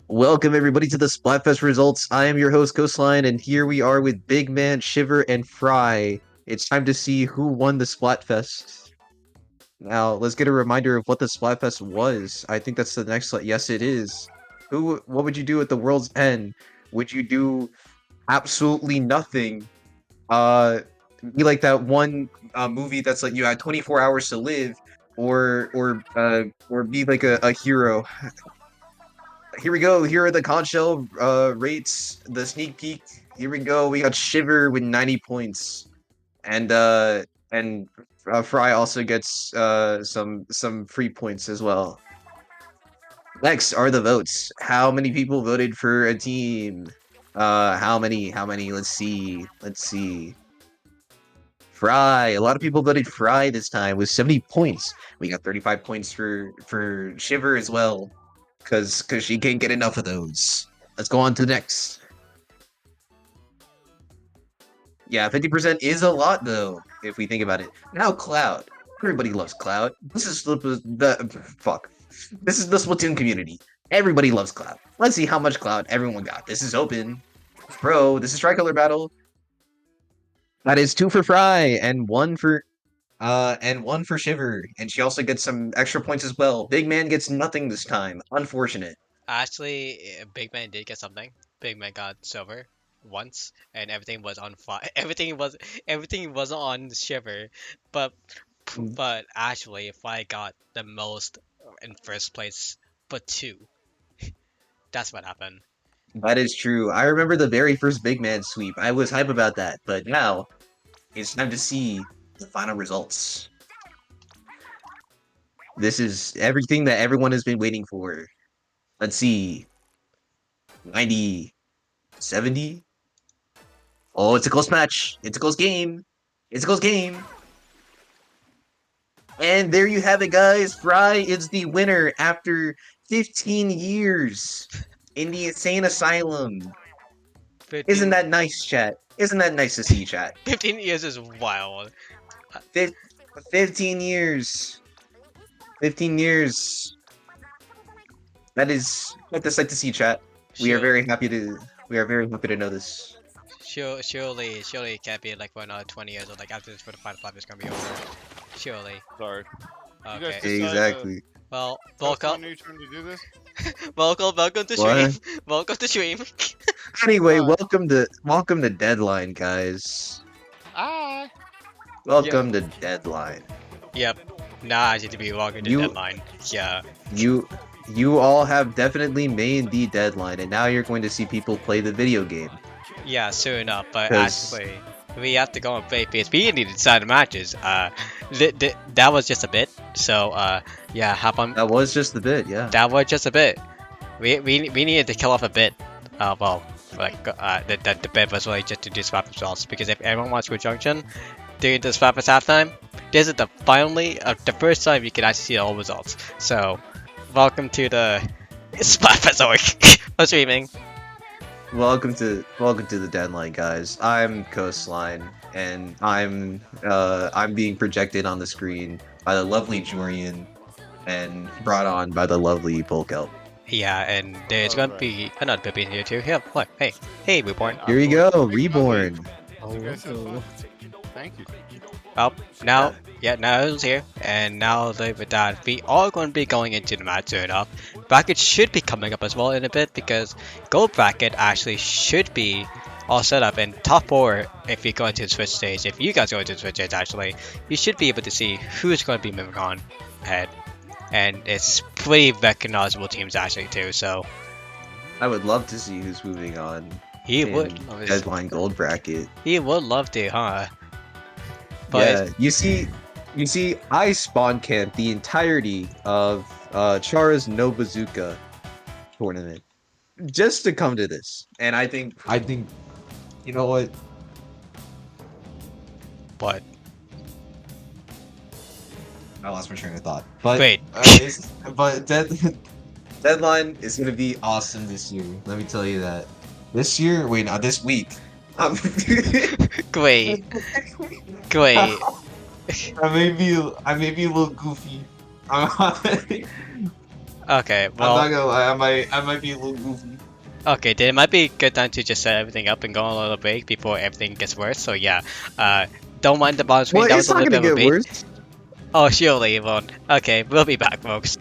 Welcome everybody to the Splatfest results. I am your host Coastline, and here we are with Big Man, Shiver, and Fry. It's time to see who won the Splatfest. Now, let's get a reminder of what the Splatfest was. I think that's the next slide. Yes, it is. What would you do at the world's end? Would you do absolutely nothing? Uh, be like that one movie that's like you had 24 hours to live, or be like a hero. Here we go. Here are the conch shell rates, the sneak peek. Here we go. We got Shiver with 90 points, and Fry also gets some free points as well. Next are the votes. How many people voted for a team? How many? How many? Let's see. Let's see. Fry. A lot of people voted Fry this time with 70 points. We got 35 points for Shiver as well, because she can't get enough of those. Let's go on to the next. Yeah, 50% is a lot though, if we think about it. Now Cloud. Everybody loves Cloud. This is the fuck. This is the Splatoon community. Everybody loves Cloud. Let's see how much Cloud everyone got. This is open. Bro, this is Tricolor Battle. That is 2 for Fry and one for Shiver. And she also gets some extra points as well. Big Man gets nothing this time. Unfortunate. Actually, Big Man did get something. Big Man got silver once, and everything was on fire. Everything was on Shiver, but actually, if I got the most in first place, but two. That's what happened. That is true. I remember the very first Big Man sweep. I was hype about that, but now it's time to see the final results. This is everything that everyone has been waiting for. Let's see. 90, 70. Oh, it's a close match. It's a close game. It's a close game. And there you have it, guys. Fry is the winner after 15 years in the insane asylum. 15, Isn't that nice, chat? Isn't that nice to see, chat? 15 years is wild. 15 years. 15 years. That is quite the sight to see, chat. We are Sure, very happy to know this. surely it can't be like for another 20 years or like after this for the final five is gonna be over. Surely. Sorry. You guys Okay. decided Exactly. Well, It's welcome, your turn to do this? welcome to What? stream. Welcome to stream. Anyway, Hi. welcome to Deadline, guys. Hi. Welcome to Deadline. Yep. Now I need to be logging the You- deadline. Yeah. You all have definitely made the deadline, and now you're going to see people play the video game. Yeah, soon enough. But 'Cause- actually, we have to go and play PSP and need to decide the matches. That was just a bit. So, yeah, hop on. That was just a bit, yeah. That was just a bit. We needed to kill off a bit. Well, like the bit was really just to do swap results because if everyone wants Good Junction during the swap halftime, this is finally the first time you can actually see all results. So, welcome to the Splatfest arc of streaming. Welcome to the deadline, guys. I'm Coastline, and I'm being projected on the screen by the lovely Jorian, and brought on by the lovely Polkelp. Yeah, and there's gonna be another baby in here too. Here, what? Hey, Reborn. Here you go, Reborn. You guys said fun. Thank you. Well, now, now it's here, and now with that, we are going to be going into the match soon enough. Bracket should be coming up as well in a bit because gold bracket actually should be all set up in top 4 if you go into the Switch stage. If you guys go into the Switch stage, actually, you should be able to see who's going to be moving on ahead, and it's pretty recognizable teams actually too. So I would love to see who's moving on. he in would, deadline gold bracket. he would love to, huh? But Yeah, you see, I spawn camped the entirety of Chara's No Bazooka tournament just to come to this, and I think, you know what? but I lost my train of thought. But Wait. deadline is gonna be awesome this year. Let me tell you that. This year, wait, not this week. great, great. I may be a little goofy. Okay, I'm well, not gonna lie, I might be a little goofy. okay, then it might be a good time to just set everything up and go on a little break before everything gets worse. So yeah, don't mind the bottom screen. Well, That was it's a not little gonna bit of a get beat. worse. Oh, she'll leave on. Okay, we'll be back, folks.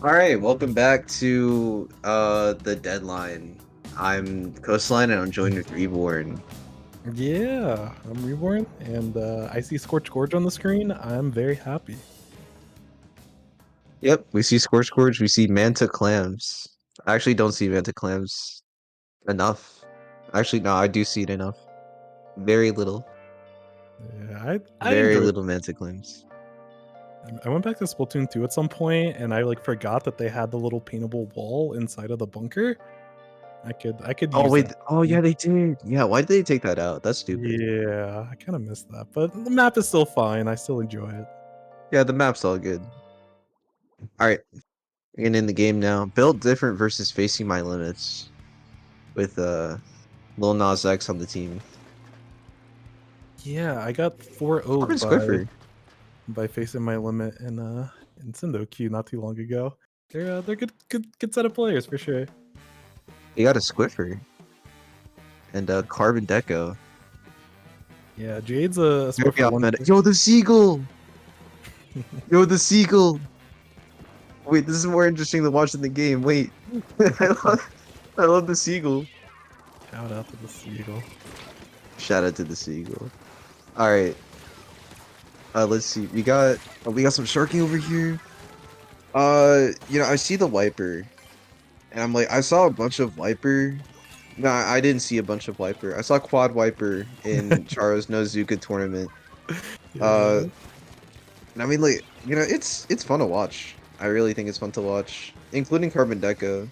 All right, welcome back to the deadline. I'm Coastline and I'm joined with Reborn. Yeah, I'm Reborn, and I see Scorch Gorge on the screen. I'm very happy. Yep, we see Scorch Gorge, we see Manta Clams. I actually don't see Manta Clams enough. Actually, no, I do see it enough. Very little. Yeah, I Very enjoyed. little Manta Clams. I went back to Splatoon 2 at some point, and I like forgot that they had the little paintable wall inside of the bunker. I could Oh use wait, that. oh yeah, they did. Yeah, why did they take that out? That's stupid. Yeah, I kind of missed that, but the map is still fine. I still enjoy it. Yeah, the map's all good. All right, getting in the game now. Build different versus facing my limits with Lil Nas X on the team. Yeah, I got 4-0 Carbon Squiffer. by facing my limit in Cindo Q not too long ago. They're good set of players for sure. He got a Squiffer. And Carbon Deco. Yeah, Jade's a Very Swiffer one. off-meta. Yo, the Seagull! Yo, the Seagull! Wait, this is more interesting than watching the game. Wait. I love the Seagull. Shout out to the Seagull. Shout out to the Seagull. Alright. Let's see. We got some Sharky over here. You know, I see the Wiper. And I'm like, I saw a bunch of Wiper. No, I didn't see a bunch of Wiper. I saw Quad Wiper in Charo's Nozuka tournament. Yeah. And I mean, like, you know, it's fun to watch. I really think it's fun to watch, including Carbon Deco.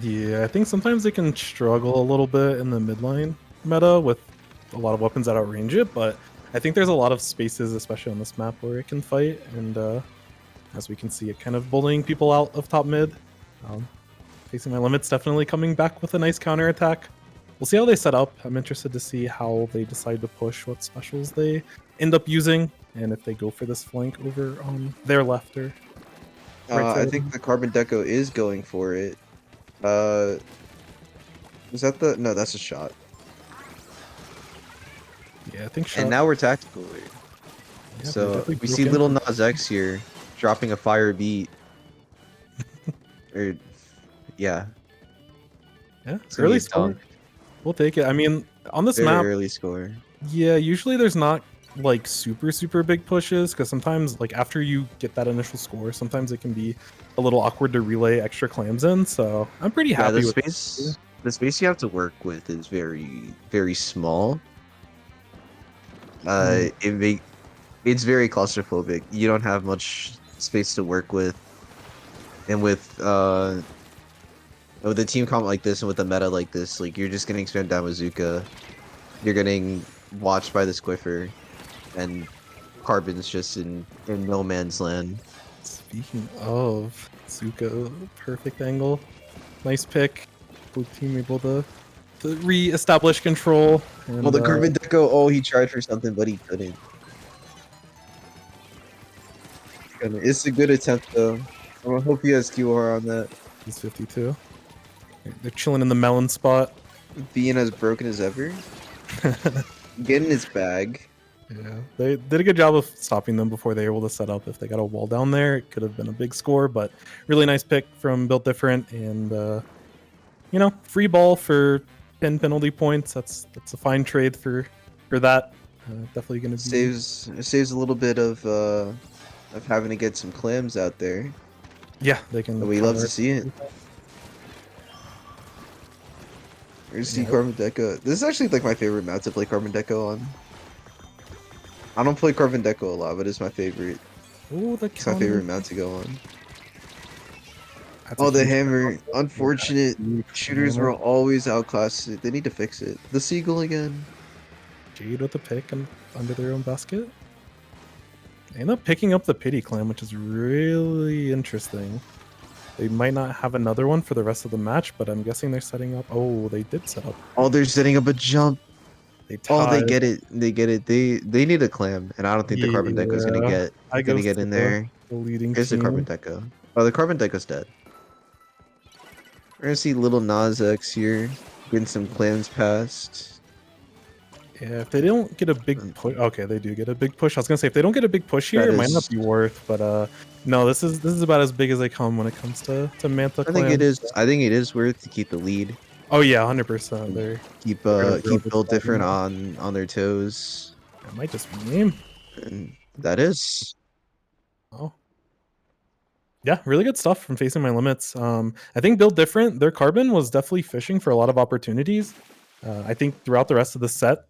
Yeah, I think sometimes they can struggle a little bit in the midline meta with a lot of weapons that outrange it, but I think there's a lot of spaces, especially on this map, where it can fight, and as we can see, it kind of bullying people out of top mid. Facing my limits, definitely coming back with a nice counter attack. We'll see how they set up. I'm interested to see how they decide to push, what specials they end up using, and if they go for this flank over on their left or right I side. think the Carbon Deco is going for it. Was that the... No, that's a shot. Yeah, I think shot. And now we're tactical. Yeah, they So definitely we broke see in. Little Nas X here dropping a fire beat. Or, yeah, Yeah, it's gonna be early a score. dunk. We'll take it. I mean, on this Very map, early score. yeah, usually there's not like super big pushes because sometimes like after you get that initial score, sometimes it can be a little awkward to relay extra clams in. So I'm pretty Yeah, happy the with space you have to work with is very small. It's very claustrophobic. You don't have much space to work with, and with a team comp like this and with a meta like this, like you're just getting spammed down with Zuka. You're getting watched by the Squiffer, and Carbon's just in no man's land. Speaking of Zuka, perfect angle, nice pick. Blue team able to re-establish control. And, Well, the Carbon Deco, oh, he tried for something, but he couldn't. It's a good attempt, though. I hope he has QR on that. he's 52. They're chilling in the melon spot. Being as broken as ever. Get in his bag. Yeah, they did a good job of stopping them before they were able to set up. If they got a wall down there, it could have been a big score, but really nice pick from Built Different, and you know, free ball for 10 penalty points. That's a fine trade for that. Definitely going to be Saves a little bit of having to get some clams out there. yeah. They can. But we love to counter- see it. Here's see Yeah. Carbon Deco. This is actually like my favorite map to play Carbon Deco on. I don't play Carbon Deco a lot, but it's my favorite. Ooh, the It's my counter. favorite map to go on. That's a Oh, the huge- hammer. Unfortunate. huge Shooters hammer. will always outclass it. They need to fix it. The Seagull again. Jade with the pick and under their own basket. They end up picking up the pity clam, which is really interesting. They might not have another one for the rest of the match, but I'm guessing they're setting up. Oh, they did set up. Oh, they're setting up a jump. They Oh, they tied. get it. They get it. They need a clam, and I don't think the Carbon Deco is gonna Yeah. I get goes get to in there. the leading Here's the team. Carbon Deco. Oh, the Carbon Deco's dead. We're gonna see Little Nas X here getting some clams passed. Yeah, if they don't get a big push, okay, they do get a big push. I was gonna say if they don't get a big push here, That it might not is- be worth. But no, this is about as big as they come when it comes to Mantha. I think it clans. is. I think it is worth to keep the lead. Oh yeah, 100%. They're Keep They're gonna keep build Built this Different album. on their toes, it might just be name. and that is. Oh. Yeah, really good stuff from Facing My Limits. I think Build Different, their Carbon was definitely fishing for a lot of opportunities. I think throughout the rest of the set,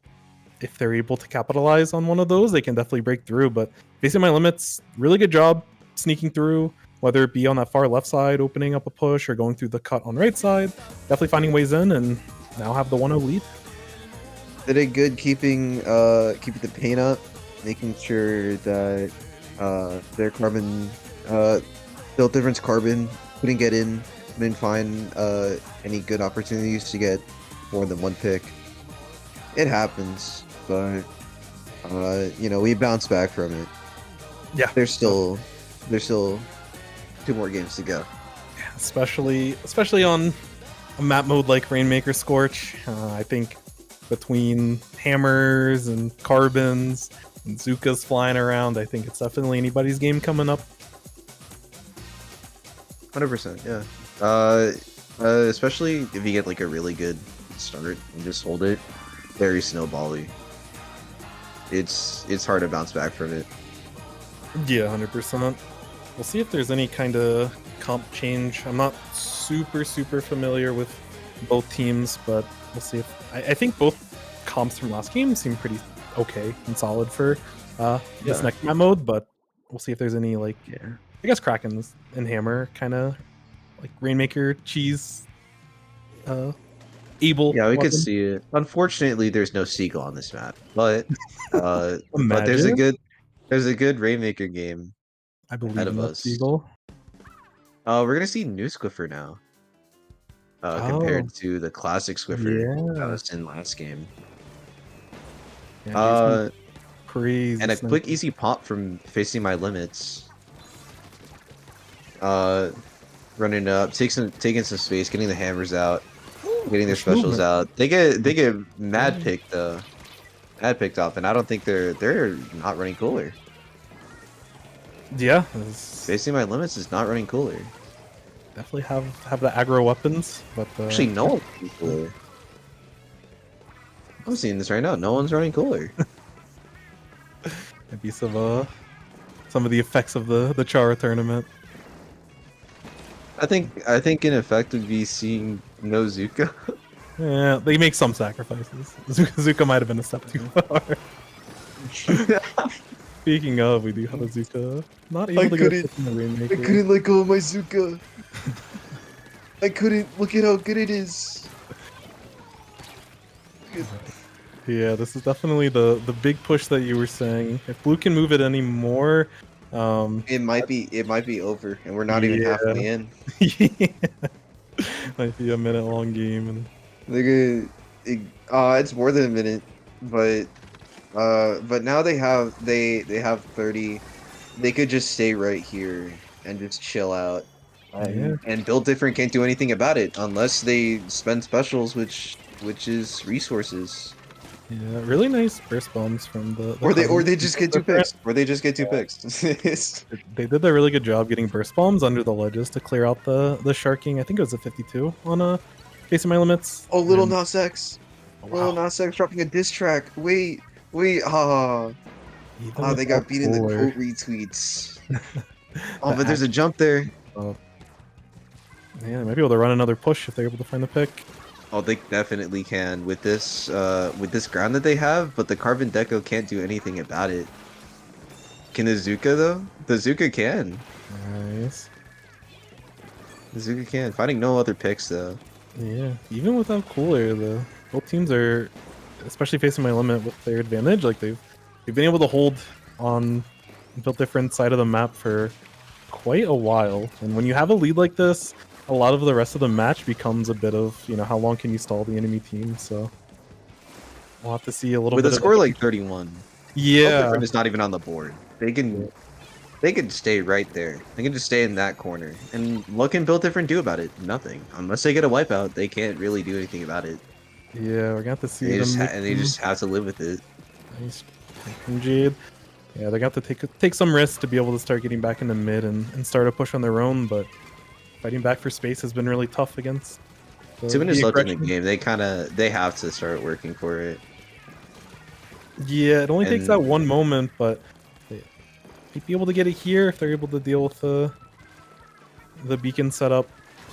if they're able to capitalize on one of those, they can definitely break through. But Facing My Limits, really good job sneaking through, whether it be on that far left side, opening up a push, or going through the cut on right side. Definitely finding ways in, and now have the 1-0 lead. They did good keeping keeping the paint up, making sure that their Carbon Built Difference Carbon couldn't get in, couldn't find any good opportunities to get more than one pick. It happens, but we bounce back from it. Yeah. There's still 2 more games to go. Especially on a map mode like Rainmaker Scorch. I think between hammers and carbons and Zukas flying around, I think it's definitely anybody's game coming up. 100%, yeah. Especially if you get like a really good start and just hold it, very snowbally. It's hard to bounce back from it. Yeah, 100%. We'll see if there's any kind of comp change. I'm not super familiar with both teams, but we'll see if I think both comps from last game seem pretty okay and solid for this next map mode, but we'll see if there's any I guess Krakens and Hammer kind of like Rainmaker cheese able. Yeah, we could weapon. see it. Unfortunately, there's no Seagull on this map, but but Imagine. there's a good Rainmaker game I believe ahead in of that us. Seagull. We're gonna see new Squiffer now, compared to the classic Squiffer that Yeah. was in last game. Yeah, crazy. And a sniper. quick, easy pop from facing my limits. Running up, taking some space, getting the hammers out, getting their Push specials movement. out. They get mad picked off, and I don't think they're not running cooler. Yeah, Facing my limits is not running cooler. definitely have the aggro weapons, but Actually, no one's running cooler. I'm seeing this right now. No one's running cooler. maybe some of the effects of the Chara tournament. I think in effect would be seeing no Zuka. Yeah, they make some sacrifices. Zuka might have been a step too far. Speaking of, we do have a Zuka. Not able to get couldn't- hit in the Rainmaker. let go of my Zuka. I couldn't. Look at how good it is. Yeah, this is definitely the big push that you were saying. If Blue can move it anymore, It might be over, and we're not even Yeah. halfway in. might be a minute long game, and It's more than a minute, but now they have 30. They could just stay right here and just chill out. Yeah. And Build Different can't do anything about it unless they spend specials, which is resources. yeah, really nice burst bombs from the Or Cardinals. they just get 2 picks. Or they just get 2 picks. They did a really good job getting burst bombs under the ledges to clear out the sharking. I think it was a 52 on a Facing My Limits. Oh, Little And- Nas X. oh, Little wow. Nas X dropping a diss track. Wait. Even Oh, they got without beat in the Cooler. quote retweets. Oh, but there's a jump there. Yeah, they might be able to run another push if they're able to find the pick. Oh, they definitely can with this ground that they have, but the Carbon Deco can't do anything about it. Can the Zuka though? The Zuka can. Nice. The Zuka can. Finding no other picks though. Yeah, even without Cooler, both teams are, especially Facing My Limit with their advantage, like they've been able to hold on Built Different side of the map for quite a while. And when you have a lead like this, a lot of the rest of the match becomes a bit of, how long can you stall the enemy team? So we'll have to see a little With bit a score like 31, yeah, it's not even on the board. They can stay right there. They can just stay in that corner. And what can Built Different do about it? Nothing. Unless they get a wipeout, they can't really do anything about it. yeah, we're gonna have to see They them. just, make and they some- just have to live with it. Nice from Jade. Yeah, they're gonna have to take some risks to be able to start getting back in the mid and start a push on their own, but fighting back for space has been really tough against 2 minutes left in the aggression. game. They have to start working for it. Yeah, it only takes And- that one moment, but they might be able to get it here if they're able to deal with the beacon setup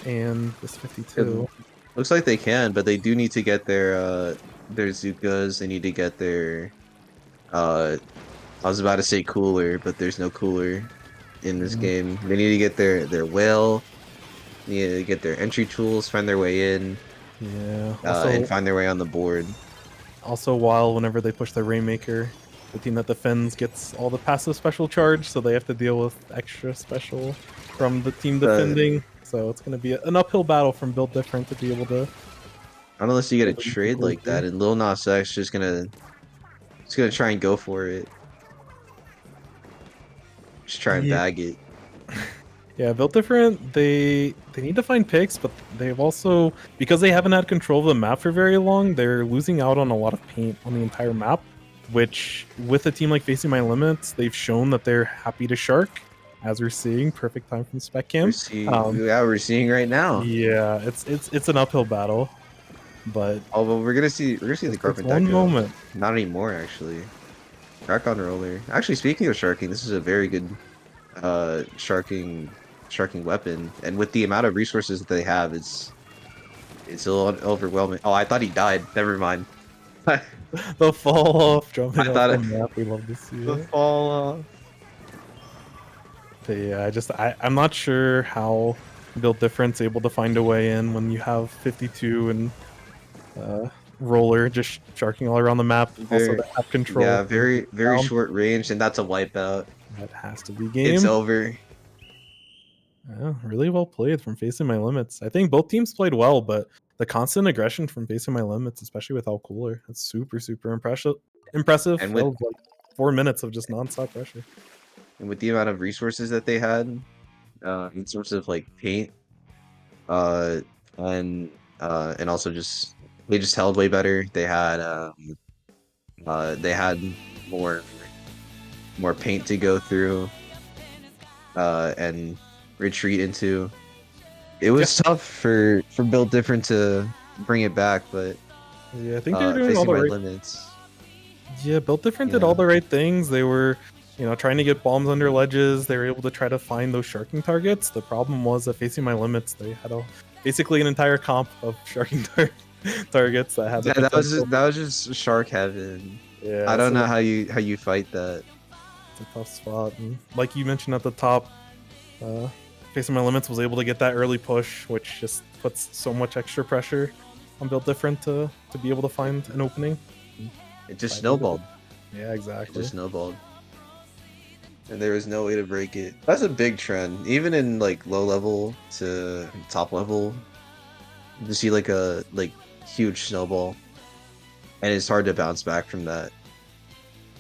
and this 52. Looks like they can, but they do need to get their Zukas. They need to get their I was about to say cooler, but there's no cooler in this Mhm. game. They need to get their whale. They need to get their entry tools, find their way in, Yeah. and find their way on the board. Also, while whenever they push the Rainmaker, the team that defends gets all the passive special charge, so they have to deal with extra special from the team defending. So it's going to be an uphill battle from Build Different to be able to Unless you get a Holding trade like that, here. and Lil Nas X just gonna try and go for it. Just try and Yeah. bag it. Yeah, Built Different, they need to find picks, but they've also, because they haven't had control of the map for very long, they're losing out on a lot of paint on the entire map, which with a team like Facing My Limits, they've shown that they're happy to shark, as we're seeing. Perfect time from Spec Cam. We're seeing right now. Yeah, it's an uphill battle, but Oh, well, we're gonna see the it's Carpet one Deco. moment. Not anymore, actually. Crack on roller. Actually, speaking of sharking, this is a very good sharking weapon, and with the amount of resources that they have, it's a little overwhelming. Oh, I thought he died. Never mind. The fall off, jumping I off thought the it, map, we love to see the it. fall off. But yeah, I'm not sure how Built Different's able to find a way in when you have 52 and Roller just sharking all around the map. Also, Very, they have control. yeah, very Down. short range, and that's a wipeout. That has to be It's game. over. Yeah, really well played from Facing My Limits. I think both teams played well, but the constant aggression from Facing My Limits, especially without Cooler, that's super impressive. Impressive. And That with was like 4 minutes of just non-stop pressure. the amount of resources that they had, in sorts of like paint, uh, and also just they just held way better. They had more paint to go through, and retreat into. It was tough for Build Different to bring it back, but Yeah, I think they're doing all Facing the My right. Limits. Yeah, Built Different did Yeah. all the right things. They were, trying to get bombs under ledges. They were able to try to find those sharking targets. The problem was that Facing My Limits, they had basically an entire comp of sharking targets that had the Yeah, potential. that was just shark heaven. Yeah, I don't so know how you fight that. it's a tough spot. And like you mentioned at the top, Facing My Limits was able to get that early push, which just puts so much extra pressure on Built Different to be able to find an opening. It just I think snowballed. Yeah, It exactly. just snowballed. And there was no way to break it. That's a big trend. Even in like low level to top level, you see like a huge snowball. And it's hard to bounce back from that.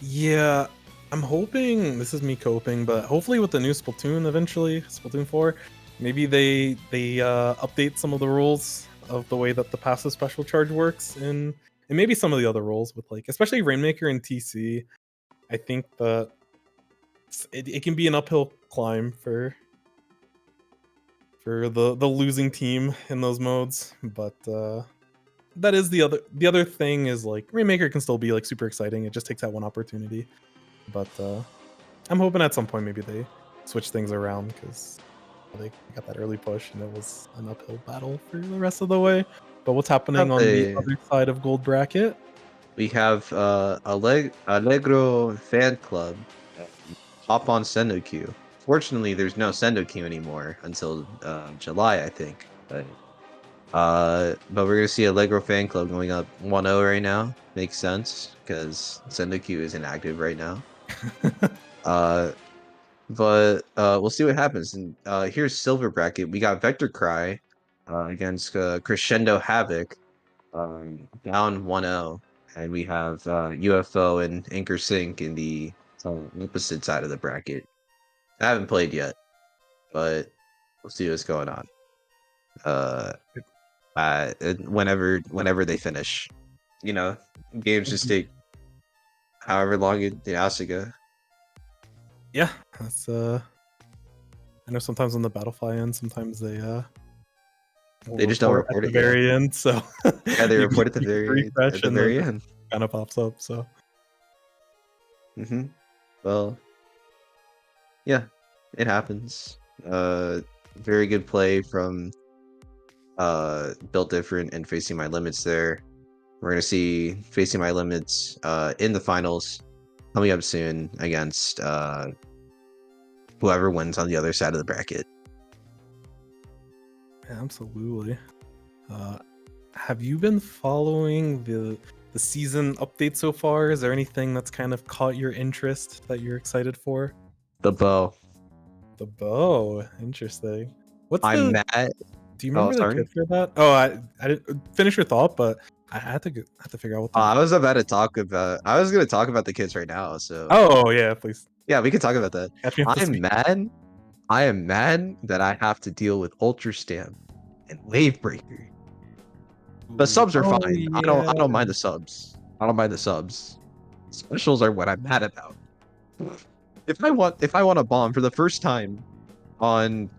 Yeah, I'm hoping this is me coping, but hopefully with the new Splatoon eventually, Splatoon 4, maybe they update some of the rules of the way that the passive special charge works, and maybe some of the other rules with like especially Rainmaker and TC. I think that it can be an uphill climb for the losing team in those modes, but that is the other thing is like Rainmaker can still be like super exciting. It just takes that one opportunity. But I'm hoping at some point maybe they switch things around because they got that early push and it was an uphill battle for the rest of the way. But what's happening on the other side of Gold Bracket? We have Allegro fan club. Hop on Sendoku. Fortunately, there's no Sendoku anymore until July, I think. But we're gonna see Allegro fan club going up 1-0 right now. Makes sense because Sendoku is inactive right now. But we'll see what happens. And here's Silver Bracket. We got Vector Cry against Crescendo Havoc, down 1-0, and we have UFO and Anchor Sync in the opposite side of the bracket. I haven't played yet, but we'll see what's going on. Whenever they finish, games just take however long it has to go. Yeah, that's I know sometimes when the battle fly ends, sometimes they just don't report at it the yet. very end. So Yeah, they you report at the can very refresh and then end. kind of pops up. So Well, yeah, it happens. Very good play from Built Different and Facing My Limits there. We're gonna see Facing My Limits in the finals coming up soon against whoever wins on the other side of the bracket. absolutely. Have you been following the season update so far? Is there anything that's kind of caught your interest that you're excited for? The bow. The bow, interesting. What's I'm the mad. Do you Oh, remember the sorry. kit for that? Oh, I didn't finish your thought, but I had to figure out what. I was about to talk about. I was gonna talk about the kids right now. So Oh yeah, please yeah, we can talk about that. catch me up to I'm speed. mad. I am mad that I have to deal with Ultra Stamp and Wavebreaker. The subs are Oh fine. I yeah. don't mind the subs. I don't mind the subs. Specials are what I'm mad about. If I want a bomb for the first time on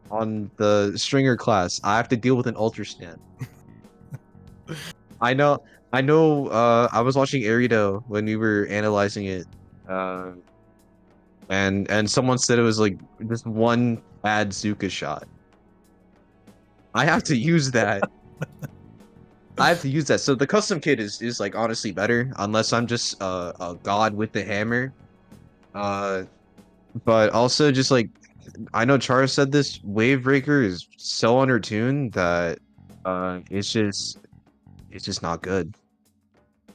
the stringer class, I have to deal with an Ultra Stamp. I know I was watching Arido when we were analyzing it. Uh and someone said it was like just one bad Zuka shot. I have to use that. I have to use that. So the custom kit is like honestly better unless I'm just a god with the hammer. Uh but also just like I know Chara said this Wavebreaker is so undertuned that it's just not good.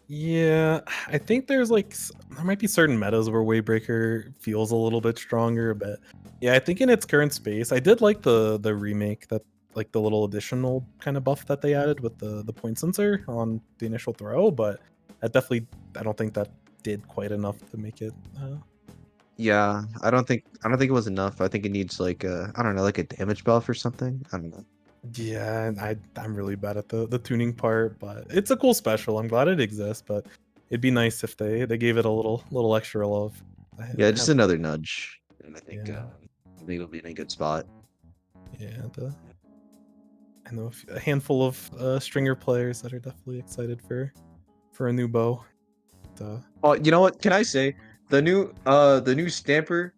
Yeah, I think there's like there might be certain metas where Waybreaker feels a little bit stronger, but yeah, I think in its current space, I did like the remake that like the little additional kind of buff that they added with the point sensor on the initial throw, but I don't think that did quite enough to make it. Yeah, I don't think it was enough. I think it needs like a I don't know, like a damage buff or something. I don't know. Yeah, and I'm really bad at the tuning part, but it's a cool special. I'm glad it exists, but it'd be nice if they gave it a little extra love. Yeah, I just have, another nudge. And yeah, I think it'll be in a good spot. yeah. I know a handful of stringer players that are definitely excited for a new bow. Oh, you know what? Can I say the new stamper,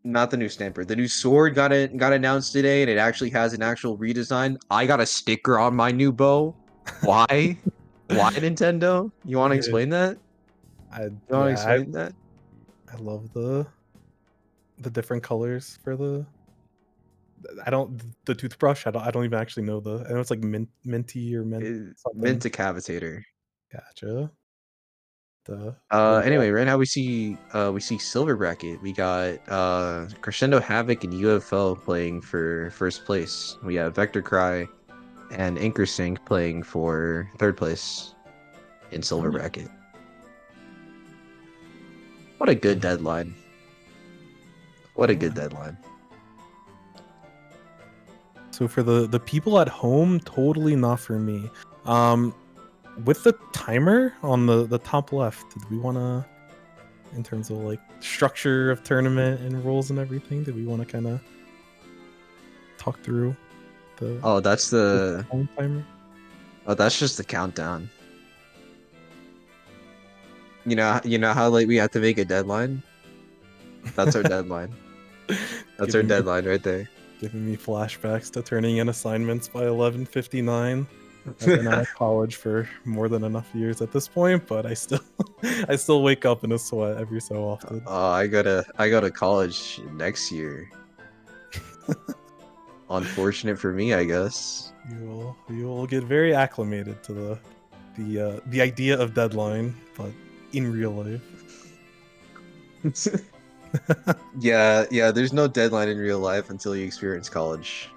not the new stamper, the new sword got announced today, and it actually has an actual redesign. I got a sticker on my new bow. Why? Why Nintendo? You want to Yeah, explain that? You want to yeah, explain that? I love the different colors for I don't the toothbrush. I don't even actually know I know it's like minty or mint Mint something. decapitator. Gotcha. The Anyway, right now we see Silver Bracket. We got Crescendo Havoc and UFO playing for first place. We have Vector Cry and Sync playing for third place in Silver Bracket. What a good deadline. What a good deadline. So for the people at home, totally not for me. With the timer on the top left, did we want to, in terms of like structure of tournament and rules and everything, did we want to kind of talk through the Oh, that's the home timer? oh, that's just the countdown. You know how like we have to make a deadline? That's our deadline. That's our Giving me deadline right there. giving me flashbacks to turning in assignments by 11:59. I've been out of college for more than enough years at this point, but I still I still wake up in a sweat every so often. Oh, I go to college next year. Unfortunate for me, I guess. You will get very acclimated to the idea of deadline, but in real life. Yeah, there's no deadline in real life until you experience college.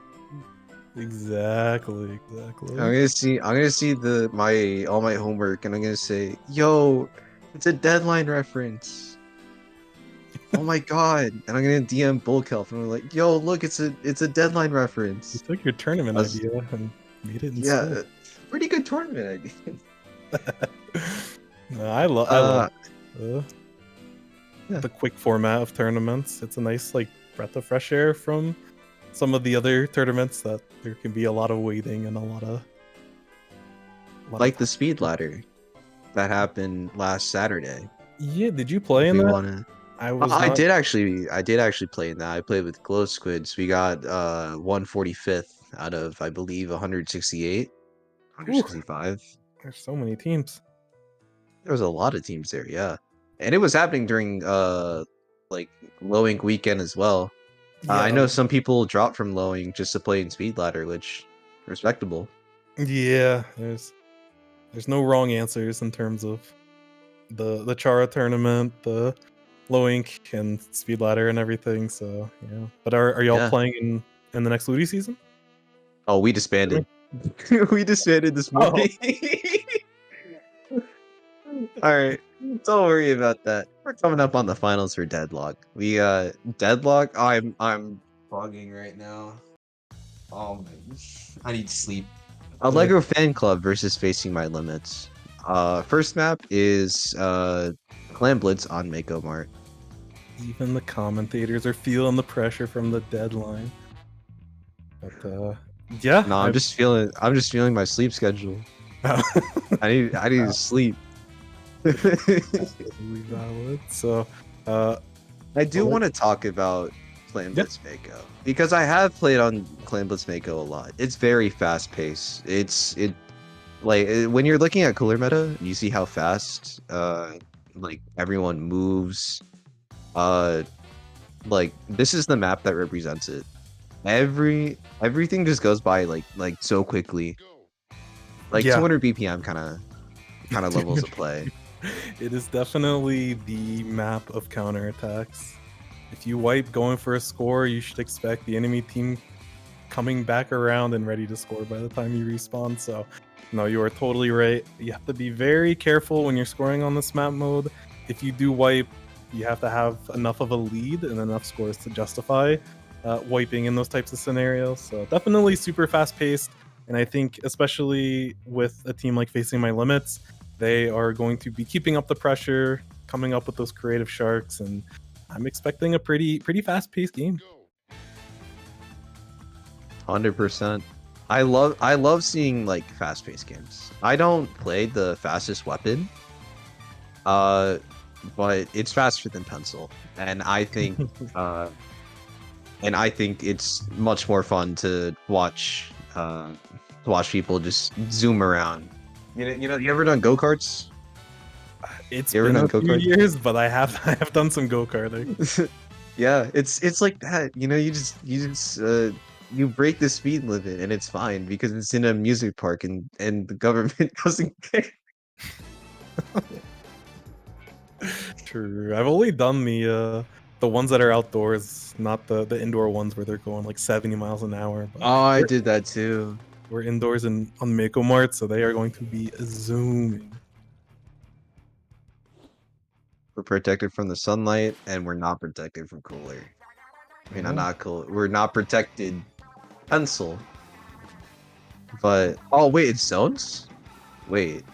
Exactly. I'm gonna see the my all my homework and I'm gonna say, yo, it's a deadline reference. Oh my god. And I'm gonna DM Bulkelf and I'm like, yo, look, it's a deadline You reference. took your tournament That's- idea and made it in Yeah, school. pretty good tournament idea. No, I love Yeah. the quick format of tournaments. It's a nice like breath of fresh air from some of the other tournaments that there can be a lot of waiting and a lot of Like the speed ladder that happened last Saturday. Yeah, did you play If in we that? wanna I I did actually play in that. I played with Glow Squids. We got 145th out of I believe 168, Ooh, 165. there's so many teams. There was a lot of teams there, yeah. And it was happening during like low ink weekend as well. I know some people dropped from low ink just to play in speed ladder, which respectable. Yeah, there's no wrong answers in terms of the Chara tournament, the low ink and speed ladder and everything. So yeah, but are y'all Yeah. playing in the next Ludi season? Oh, we disbanded. We disbanded this morning. All right, don't worry about that. We're coming up on the finals for Deadlock. We Deadlock. I'm bugging right now. Oh my, I need sleep. Allegro Fan Club versus Facing My Limits. First map is Clan Blitz on Mako Mart. Even the commentators are feeling the pressure from the deadline. But yeah, No, I'm just feeling my sleep schedule. I need to sleep. believe valid. So, I do Well, want to talk about Clan Yep. Blitz Mako because I have played on Clan Blitz Mako a lot. It's very fast paced. When you're looking at cooler meta, you see how fast like everyone moves. Like this is the map that represents it. Everything just goes by like so quickly. Like Yeah. 200 BPM kind of levels of play. it is definitely the map of counterattacks. If you wipe going for a score, you should expect the enemy team coming back around and ready to score by the time you respawn. So, no, you are totally right. You have to be very careful when you're scoring on this map mode. If you do wipe, you have to have enough of a lead and enough scores to justify wiping in those types of scenarios. So, definitely super fast paced. And I think, especially with a team like Facing My Limits, they are going to be keeping up the pressure, coming up with those creative sharks, and I'm expecting a pretty fast paced game. 100%. I love seeing like fast paced games. I don't play the fastest weapon. But it's faster than pencil. And I think it's much more fun to watch people just zoom around. You ever done go-karts? It's You ever been done a few go-kart? years, but I have done some go karting. Yeah, it's like that. You break the speed limit and it's fine because it's in a music park and the government doesn't care. True. I've only done the ones that are outdoors, not the indoor ones where they're going like 70 miles an hour. But Oh, I did that too. we're indoors on Mako Mart, so they are going to be zooming. We're protected from the sunlight and we're not protected from cooler. I mean, I'm Yeah. not cool. We're not protected pencil. But oh wait, it's zones? Wait.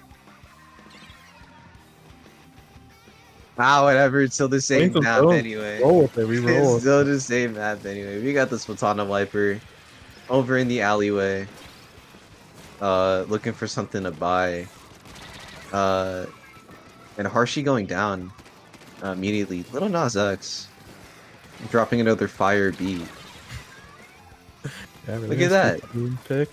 Ah, whatever. It's still the same Playing some map zones. anyway. Roll with it. We roll It's with still it. the same map anyway. We got the Splatana Wiper over in the alleyway. Looking for something to buy. And Harshi going down immediately. Little Nas X dropping another fire beat. Yeah, really Look at nice that. boom pick.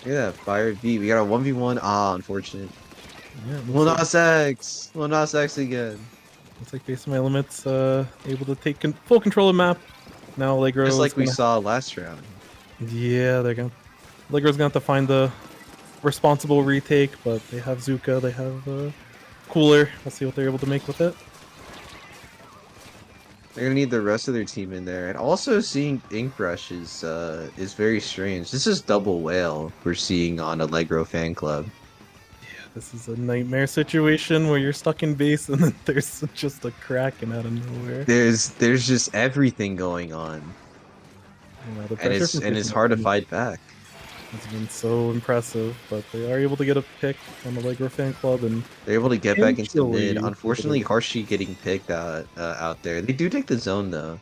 Look at that fire beat. We got a 1v1. Ah, unfortunate. Yeah, it Lil looks like, Nas X again. looks like Facing My Limits able to take full control of map. Now Allegro Just is like we gonna- saw last round. Yeah, Allegro's gonna have to find the responsible retake, but they have Zuka, they have Cooler. We'll see what they're able to make with it. They're gonna need the rest of their team in there, and also seeing Inkbrush is very strange. This is double whale we're seeing on Allegro Fan Club. Yeah, this is a nightmare situation where you're stuck in base and then there's just a Kraken out of nowhere. There's just everything going on, You know, the and pressure it's from Facing hard to My fight back. Limits has been so impressive, but they are able to get a pick on the Allegro fan club, and They're able to get back into Potentially, mid. Unfortunately, able Harshi getting picked out there. They do take the zone though.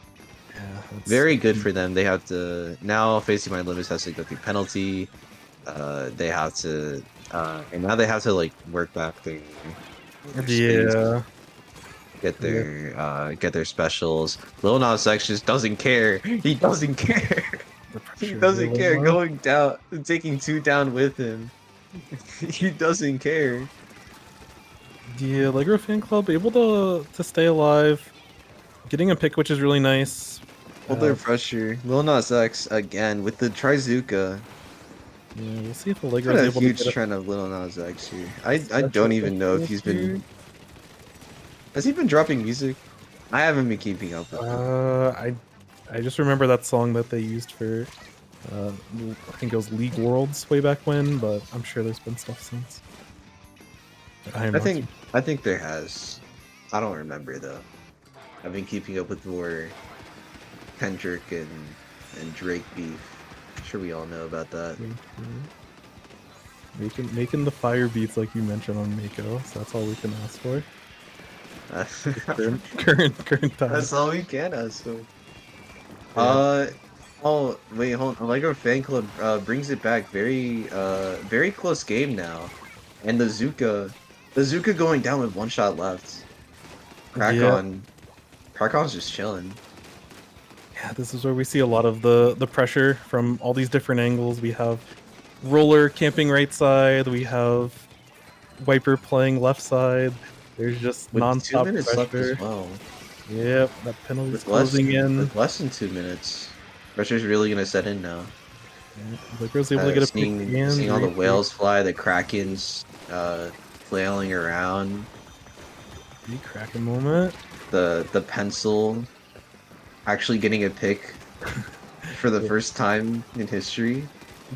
yeah, that's Very good for them. They have to now Facing My Limits has to go through penalty. They have to and now they have to like work back their spins, Yeah, get their specials. Lil Nas X just doesn't care. He doesn't care. the He pressure doesn't really care low. going down, taking two down with him. He doesn't care. The Allegro fan club able to stay alive, getting a pick, which is really nice. Hold their pressure. Lil Nas X again with the Trizuka. Yeah, we'll see if Allegro What is a able huge to get trend of Lil Nas X here. I Special don't even know if he's here. been. Has he been dropping music? I haven't been keeping up with him. I just remember that song that they used for I think it was League Worlds way back when, but I'm sure there's been stuff since. I think there has. I don't remember though. I've been keeping up with more Kendrick and Drake beef. I'm sure we all know about that. Making the fire beats like you mentioned on Mako, so that's all we can ask for. Current time. That's all we can ask for. Yeah. Oh wait, hold on. Allegro Fan Club brings it back. Very close game now, and the Zuka going down with one shot left. Krakon's just chilling. Yeah, this is where we see a lot of the pressure from all these different angles. We have Roller camping right side. We have Viper playing left side. There's just With 2 non-stop minutes left pressure. as well. Yep, that penalty's With closing in. less than 2 minutes, pressure's really gonna set in now. Viper's able to get a pick in. Seeing all the whales fly, the Krakens flailing around, Big Kraken moment. the pencil actually getting a pick for the first time in history.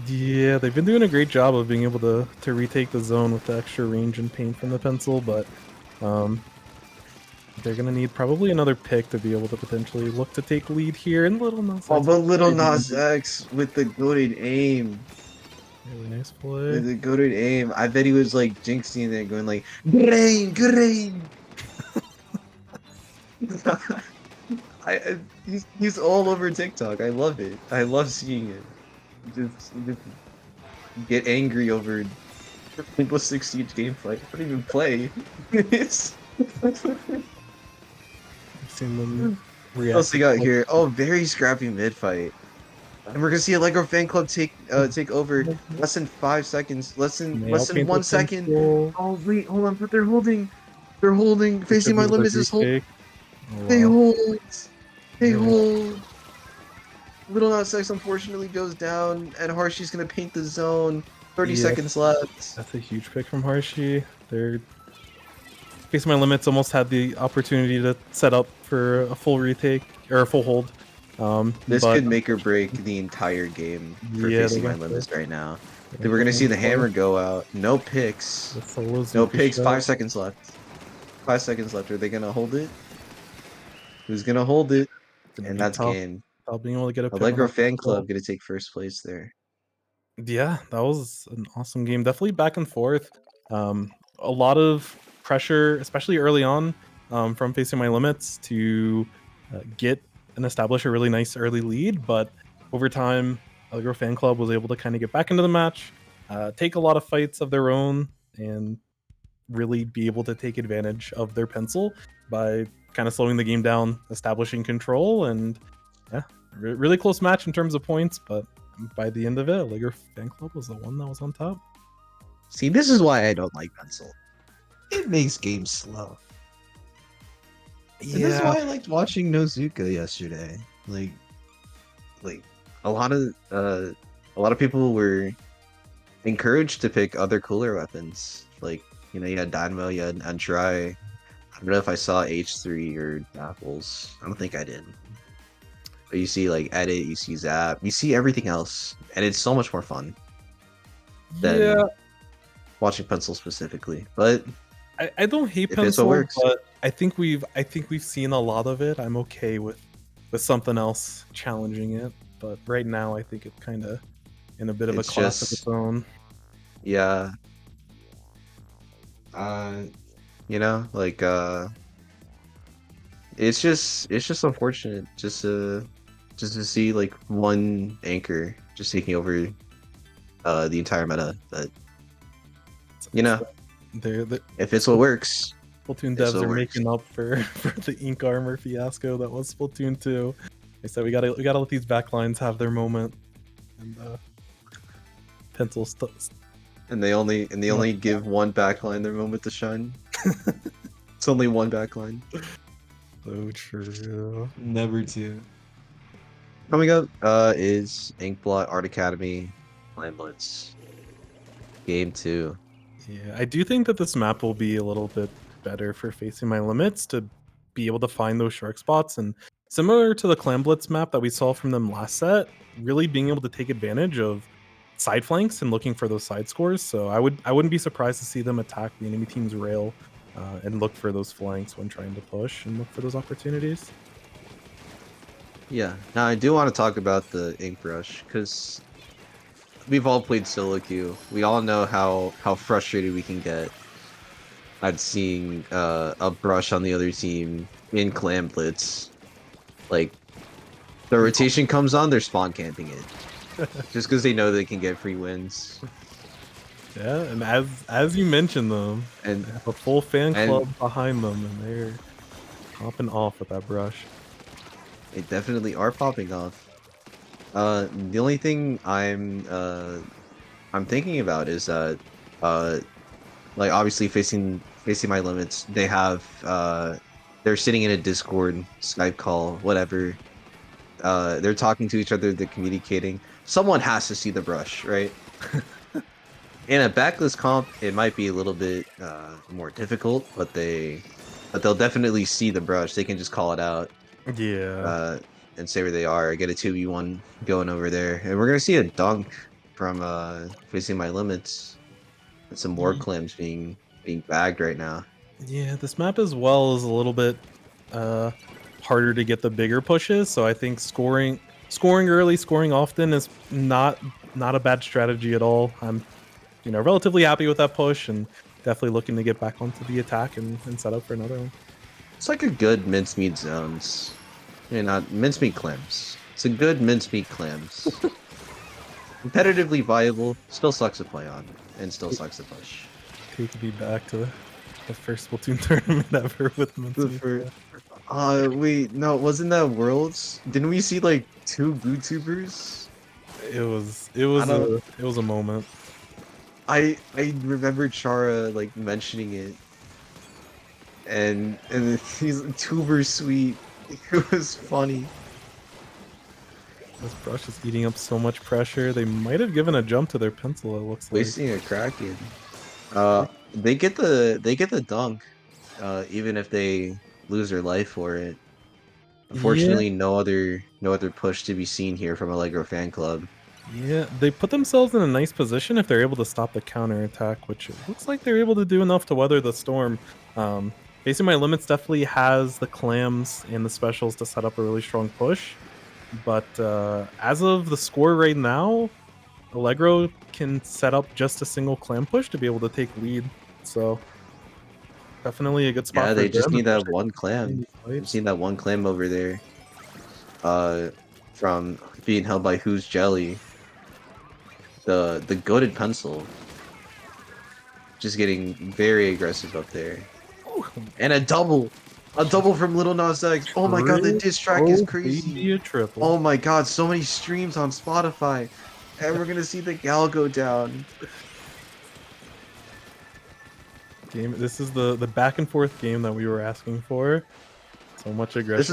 Yeah, they've been doing a great job of being able to retake the zone with the extra range and paint from the pencil, but they're gonna need probably another pick to be able to potentially look to take lead here. And Little Nas Oh, X, but Little Nas X with the goated aim. really nice With play. the goated aim. I bet he was like jinxing it, going like, "Grain, grain." He's all over TikTok. I love it. I love seeing it. Just get angry over Rainbow Six Siege gameplay. I don't even play. It's... I've seen them What react. else we got here? Oh, very scrappy mid fight. And we're gonna see Allegro Fan Club take over. Less than 5 seconds. Less than Nail paint 1 the second. pencil. Oh wait, hold on. But they're holding. They're holding. Facing my Could be limits like is hold. retake. Oh, They wow. hold. They Yeah. hold. Little Nas X unfortunately goes down, and Harshy's gonna paint the zone. 30 Yeah. seconds left. That's a huge pick from Harshy. They're Facing My Limits almost had the opportunity to set up for a full retake or a full hold. This but could make or break the entire game for Yeah, Facing they My got Limits this. right now. We're gonna see the hammer go out. No picks. The solo No Zuka picks. shot. 5 seconds left. 5 seconds left. Are they gonna hold it? Who's gonna hold it? Gonna And be that's tough game. without being able to get a pick on Allegro the Fan pencil. Club gonna take first place there. Yeah, that was an awesome game. Definitely back and forth. A lot of pressure, especially early on, from Facing My Limits to get and establish a really nice early lead. But over time, Allegro Fan Club was able to kind of get back into the match, take a lot of fights of their own, and really be able to take advantage of their pencil by kind of slowing the game down, establishing control, and yeah, really close match in terms of points, but by the end of it, Allegro Fan Club was the one that was on top. See, this is why I don't like pencil. It makes games slow. And this is why I liked watching Nozuka yesterday. Like a lot of people were encouraged to pick other cooler weapons. Like, you know, you had Dynamo, you had Antrai. I don't know if I saw H3 or Apples. I don't think I did. But you see like Edit, you see Zap, you see everything else, and it's so much more fun than Yeah, watching pencil specifically. But I don't hate If it's what pencil, works. but I think we've seen a lot of it. I'm okay with something else challenging it, but right now I think it's kind of in a bit of a It's class of just- its own. yeah, you know, like it's just unfortunate just to see like one anchor just taking over the entire meta. But you know, The if it's what works, Splatoon It devs still are works. making up for the ink armor fiasco that was Splatoon 2. They said we gotta let these backlines have their moment, and pencil and they only give one backline their moment to shine. It's only one backline. so true. Never two. Coming up is Inkblot Art Academy Land Blitz Game 2. Yeah, I do think that this map will be a little bit better for Facing My Limits to be able to find those shark spots. And similar to the Clam Blitz map that we saw from them last set, really being able to take advantage of side flanks and looking for those side scores. So I wouldn't be surprised to see them attack the enemy team's rail and look for those flanks when trying to push and look for those opportunities. Yeah. Now I do want to talk about the ink brush because we've all played solo queue. We all know how frustrated we can get at seeing a brush on the other team in clan blitz. Like the rotation comes on, they're spawn camping it just because they know they can get free wins. Yeah, and as you mentioned them, And they have a full fan and- club behind them, and they're popping off with that brush. they definitely are popping off. The only thing I'm thinking about is that like obviously facing my limits, they have they're sitting in a Discord, Skype call, whatever. They're talking to each other, they're communicating. Someone has to see the brush, right? In a backlist comp, it might be a little bit more difficult, but they'll definitely see the brush. They can just call it out. Yeah. And say where they are, get a 2v1 going over there. And we're gonna see a dunk from facing my limits. And some more clams being bagged right now. Yeah, this map as well is a little bit harder to get the bigger pushes, so I think scoring early, scoring often is not a bad strategy at all. I'm relatively happy with that push and definitely looking to get back onto the attack and set up for another one. It's like a good mincemeat zones. Not mincemeat clams. It's a good mincemeat clams. Competitively viable, still sucks to play on, and still sucks to push. Take me back to the first Splatoon tournament ever with Mincemeat. Wait, no, wasn't that Worlds? Didn't we see like 2 YouTubers? It was a moment. I remember Chara like mentioning it, and he's tuber sweet. It was funny. This brush is eating up so much pressure. They might have given a jump to their pencil. It looks like. Wasting a Kraken. They get the dunk, even if they lose their life for it. Unfortunately, no other push to be seen here from Allegro fan club. Yeah, they put themselves in a nice position if they're able to stop the counter attack, which it looks like they're able to do enough to weather the storm. Facing My Limits definitely has the clams and the specials to set up a really strong push, but as of the score right now, Allegro can set up just a single clam push to be able to take lead. So definitely a good spot. Yeah, they for just them, need that especially one in clam. these I've fights. seen that one clam over there. From being held by Who's Jelly. The goated pencil. Just getting very aggressive up there. And a double from Little Nas X. Oh my god, the diss track is crazy. Baby, a triple. Oh my god, so many streams on Spotify. And we're gonna see the gal go down. Game. This is the back and forth game that we were asking for. So much aggression. This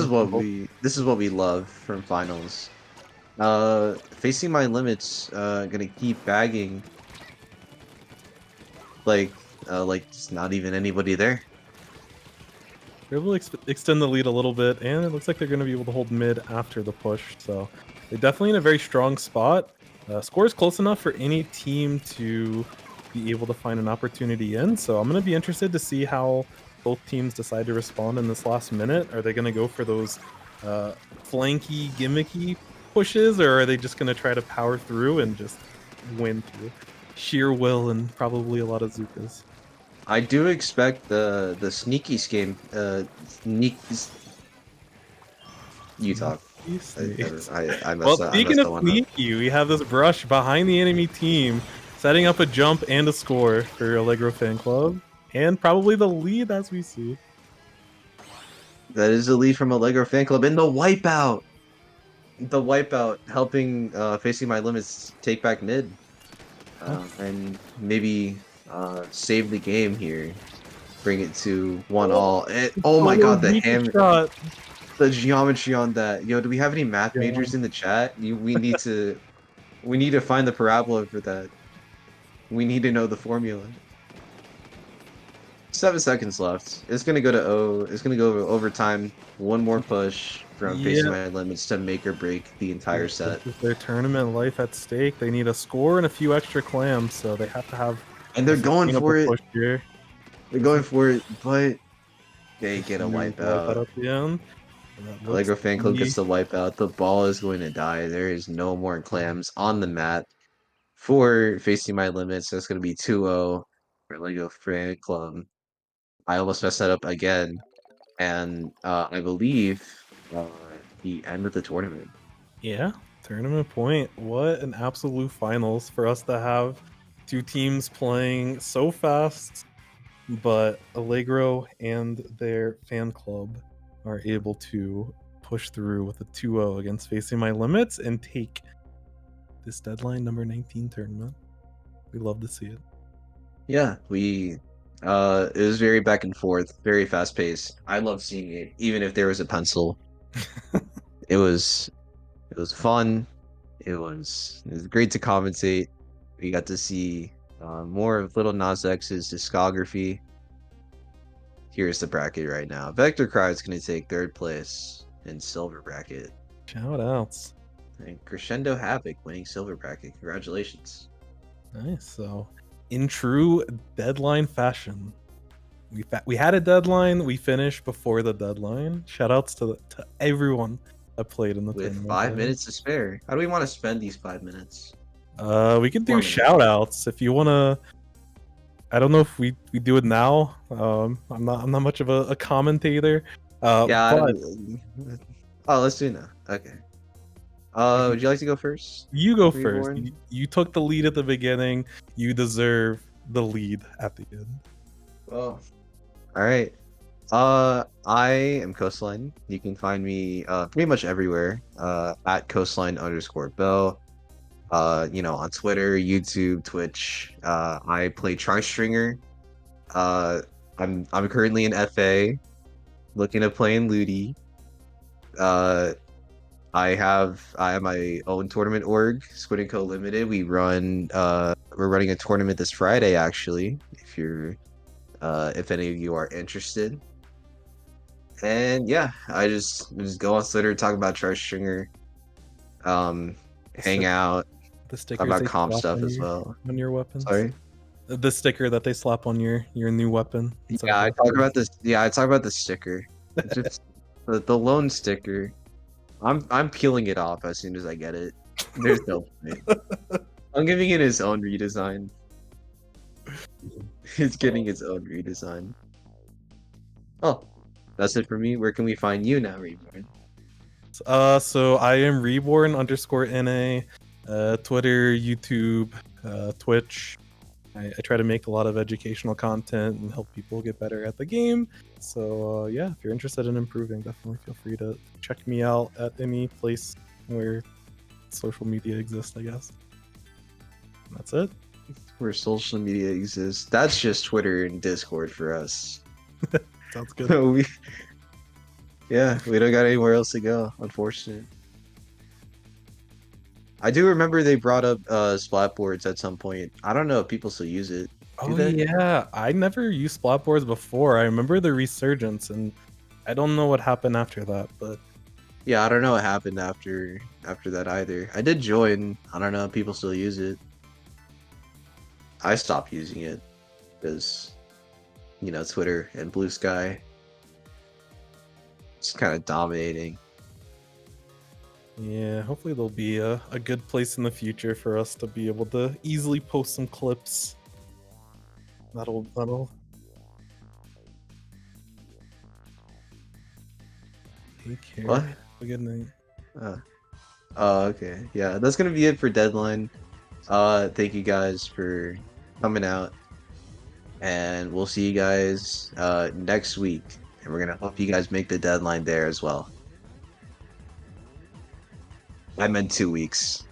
is what we love from finals. Facing My Limits, gonna keep bagging. Like just not even anybody there. They're able to extend the lead a little bit, and it looks like they're going to be able to hold mid after the push. So they're definitely in a very strong spot. Score is close enough for any team to be able to find an opportunity in. So I'm going to be interested to see how both teams decide to respond in this last minute. Are they going to go for those flanky, gimmicky pushes, or are they just going to try to power through and just win through sheer will and probably a lot of Zukas? I do expect the sneaky scheme. You talk. I messed Well, up. speaking I of sneaky, we have this brush behind the enemy team, setting up a jump and a score for Allegro Fan Club, and probably the lead as we see. That is the lead from Allegro fan club in the wipeout. The wipeout helping Facing My Limits take back mid, and maybe save the game here, bring it to 1-all. Oh my god, the hammer, shot. the geometry on that. Yo, do we have any math majors in the chat? We need to find the parabola for that. We need to know the formula. 7 seconds left. It's gonna go to O. It's gonna go overtime. One more push. from Yeah. facing my limits to make or break the entire set. With their tournament life at stake, they need a score and a few extra clams, so they have to have And they're a going sustainable for it. push here. They're going for it, but they get a Huge wipeout. at the end. And that looks Allegro Fan Club to gets the wipeout. The ball is going to die. There is no more clams on the mat for facing my limits. That's going to be 2-0 for Allegro Fan Club. I almost messed that up again. And I believe the end of the tournament. Yeah, tournament point. What an absolute finals for us to have two teams playing so fast, but Allegro and their fan club are able to push through with a 2-0 against Facing My Limits and take this deadline number 19 tournament. We love to see it. Yeah, it was very back and forth, very fast paced. I love seeing it, even if there was a pencil. It was fun. It was great to commentate. We got to see more of Little Nas X's discography. Here's the bracket right now. Vector Cry is going to take third place in silver bracket, Shout outs. and Crescendo Havoc winning silver bracket. Congratulations. Nice. So, in true deadline fashion, we had a deadline. We finished before the deadline. Shout outs to everyone that played in the With tournament. 5 minutes to spare. How do we want to spend these 5 minutes? We can 4 do minutes. shout outs if you wanna. I don't know if we do it now. I'm not much of a commentator. Yeah. But Oh, let's do it now. Okay. Would you like to go first? you go Reborn? first. You took the lead at the beginning. You deserve the lead at the end. Well, all right. I am Coastline. You can find me pretty much everywhere. At Coastline_Bell. On Twitter, YouTube, Twitch. I play Tri-Stringer. I'm currently in FA, looking to play in Ludi. I have my own tournament org, Squid & Co Limited. We're running a tournament this Friday actually, if any of you are interested. And yeah, I just go on Twitter, talk about Tri-Stringer, hang out, The talk stickers about they comp slap stuff on as your- well. on your weapons. Sorry. The sticker that they slap on your new weapon. instead Yeah, I of talk about this. Yeah, I talk about the sticker. It's just the lone sticker. I'm peeling it off as soon as I get it. There's no point. I'm giving it its own redesign. It's getting its own redesign. Oh, that's it for me. Where can we find you now, Reborn? So I am reborn_NA, Twitter, YouTube, Twitch. I try to make a lot of educational content and help people get better at the game. So yeah, if you're interested in improving, definitely feel free to check me out at any place where social media exists, I guess. And that's it. Where social media exists. That's just Twitter and Discord for us. Sounds good. we don't got anywhere else to go, unfortunate. I do remember they brought up splatboards at some point. I don't know if people still use it. Oh they? yeah, I never used splatboards before. I remember the resurgence, and I don't know what happened after that, but Yeah, I don't know what happened after that either. I did join. I don't know if people still use it. I stopped using it because, Twitter and Blue Sky. It's kind of dominating. yeah, hopefully there'll be a good place in the future for us to be able to easily post some clips. That'll take care. What? Have a good night. Oh, okay. Yeah, that's gonna be it for Deadline. Thank you guys for coming out, and we'll see you guys next week. And we're gonna hope you guys make the deadline there as well. I meant 2 weeks.